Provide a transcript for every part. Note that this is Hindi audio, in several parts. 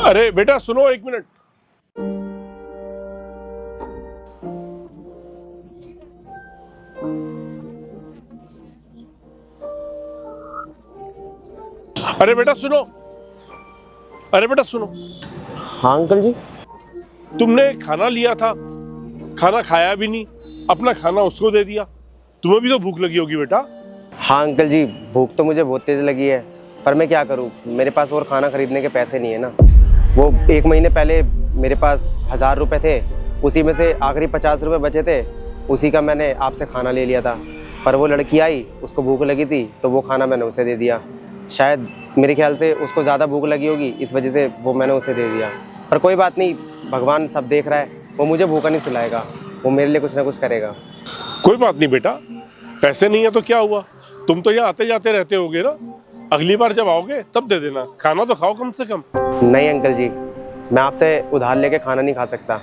अरे बेटा सुनो, एक मिनट। अरे बेटा सुनो, अरे बेटा सुनो। हाँ अंकल जी। तुमने खाना लिया था, खाना खाया भी नहीं, अपना खाना उसको दे दिया। तुम्हें भी तो भूख लगी होगी बेटा। हाँ अंकल जी, भूख तो मुझे बहुत तेज़ लगी है, पर मैं क्या करूँ, मेरे पास और खाना खरीदने के पैसे नहीं है ना। वो 1 महीने पहले मेरे पास 1000 रुपये थे, उसी में से आखिरी 50 रुपये बचे थे, उसी का मैंने आपसे खाना ले लिया था। पर वो लड़की आई, उसको भूख लगी थी तो वो खाना मैंने उसे दे दिया। शायद मेरे ख्याल से उसको ज़्यादा भूख लगी होगी, इस वजह से वो मैंने उसे दे दिया। पर कोई बात नहीं, भगवान सब देख रहा है, वो मुझे भूखा नहीं सुलाएगा, वो मेरे लिए कुछ ना कुछ करेगा। कोई बात नहीं बेटा, पैसे नहीं है तो क्या हुआ, तुम तो यहाँ आते जाते रहते होगे ना। अगली बार जब आओगे तब दे देना, खाना तो खाओ कम से कम। नहीं अंकल जी, मैं आपसे उधार लेके खाना नहीं खा सकता,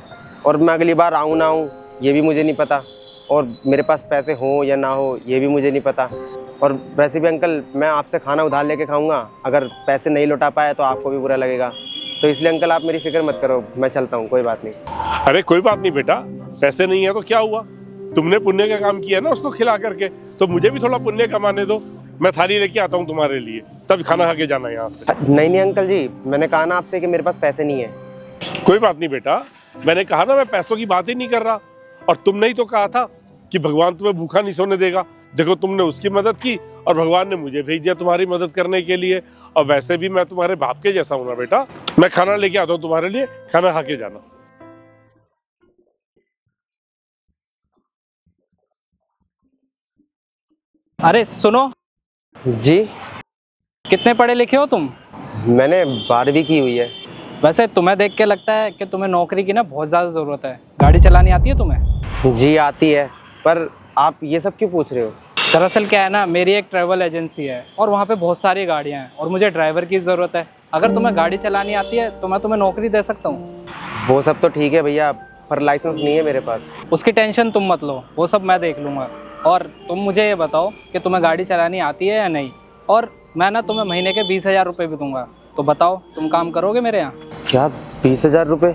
और मैं अगली बार आऊँ ना आऊँ ये भी मुझे नहीं पता, और मेरे पास पैसे हों या ना हो ये भी मुझे नहीं पता। और वैसे भी अंकल, मैं आपसे खाना उधार लेके खाऊंगा, अगर पैसे नहीं लौटा पाया तो आपको भी बुरा लगेगा। तो इसलिए अंकल आप मेरी फिक्र मत करो, मैं चलता हूँ, कोई बात नहीं। अरे कोई बात नहीं बेटा, पैसे नहीं है तो क्या हुआ, तुमने पुण्य का काम किया ना उसको खिला करके, तो मुझे भी थोड़ा पुण्य कमाने दो। मैं थाली लेके आता हूँ तुम्हारे लिए, तब खाना खा के जाना यहाँ से। नहीं नहीं अंकल जी, मैंने कहा ना आपसे कि मेरे पास पैसे नहीं है। कोई बात नहीं बेटा, मैंने कहा ना मैं पैसों की बात ही नहीं कर रहा। और तुमने ही तो कहा था कि भगवान तुम्हें भूखा नहीं सोने देगा। देखो तुमने उसकी मदद की और भगवान ने मुझे भेज दिया तुम्हारी मदद करने के लिए। और वैसे भी मैं तुम्हारे बाप के जैसा हूं ना बेटा। मैं खाना लेके आता हूँ तुम्हारे लिए, खाना खा के जाना। अरे सुनो, जी? कितने पढ़े लिखे हो तुम? मैंने 12वीं की हुई है। वैसे तुम्हें देख के लगता है कि तुम्हें नौकरी की ना बहुत ज़्यादा ज़रूरत है। गाड़ी चलानी आती है तुम्हें? जी आती है, पर आप ये सब क्यों पूछ रहे हो? दरअसल क्या है ना, मेरी एक ट्रैवल एजेंसी है और वहाँ पे बहुत सारी गाड़ियाँ हैं और मुझे ड्राइवर की ज़रूरत है। अगर तुम्हें गाड़ी चलानी आती है तो मैं तुम्हें नौकरी दे सकता हूँ। वो सब तो ठीक है भैया, पर लाइसेंस नहीं है मेरे पास। उसकी टेंशन तुम मत लो, वो सब मैं देख लूँगा। और तुम मुझे ये बताओ कि तुम्हें गाड़ी चलानी आती है या नहीं, और मैं ना तुम्हें महीने के 20,000 रुपये भी दूंगा। तो बताओ, तुम काम करोगे मेरे यहाँ? क्या 20,000 रुपये?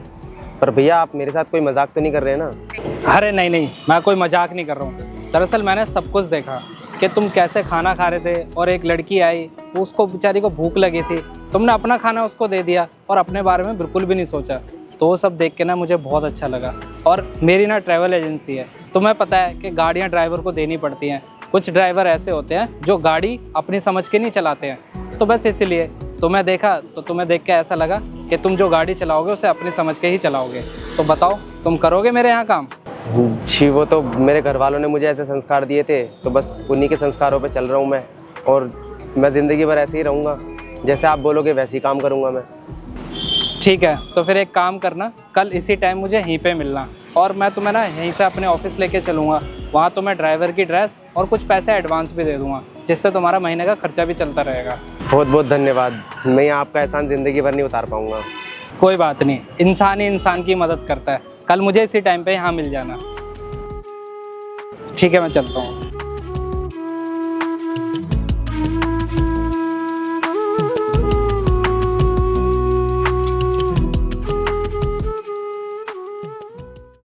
पर भैया आप मेरे साथ कोई मजाक तो नहीं कर रहे हैं ना? अरे नहीं नहीं, मैं कोई मजाक नहीं कर रहा हूँ। दरअसल मैंने सब कुछ देखा कि तुम कैसे खाना खा रहे थे और एक लड़की आई, वो उसको बेचारी को भूख लगी थी, तुमने अपना खाना उसको दे दिया और अपने बारे में बिल्कुल भी नहीं सोचा। तो वो सब देख के ना मुझे बहुत अच्छा लगा। और मेरी ना ट्रैवल एजेंसी है, तुम्हें पता है कि गाड़ियाँ ड्राइवर को देनी पड़ती हैं। कुछ ड्राइवर ऐसे होते हैं जो गाड़ी अपनी समझ के नहीं चलाते हैं। तो बस इसीलिए तुम्हें देखा तो तुम्हें देख के ऐसा लगा कि तुम जो गाड़ी चलाओगे उसे अपनी समझ के ही चलाओगे। तो बताओ, तुम करोगे मेरे यहाँ काम? जी वो तो मेरे घर वालों ने मुझे ऐसे संस्कार दिए थे, तो बस उन्हीं के संस्कारों पे चल रहा हूँ मैं, और मैं ज़िंदगी भर ऐसे ही रहूँगा। जैसे आप बोलोगे वैसे ही काम करूँगा मैं। ठीक है, तो फिर एक काम करना, कल इसी टाइम मुझे यहीं पे मिलना और मैं तुम्हें ना यहीं से अपने ऑफिस लेके चलूँगा। वहाँ तुम्हें ड्राइवर की ड्रेस और कुछ पैसे एडवांस भी दे दूँगा, जिससे तुम्हारा महीने का खर्चा भी चलता रहेगा। बहुत बहुत धन्यवाद, मैं आपका एहसान ज़िंदगी भर नहीं उतार पाऊँगा। कोई बात नहीं, इंसान ही इंसान की मदद करता है। कल मुझे इसी टाइम पे यहाँ मिल जाना। ठीक है, मैं चलता हूँ।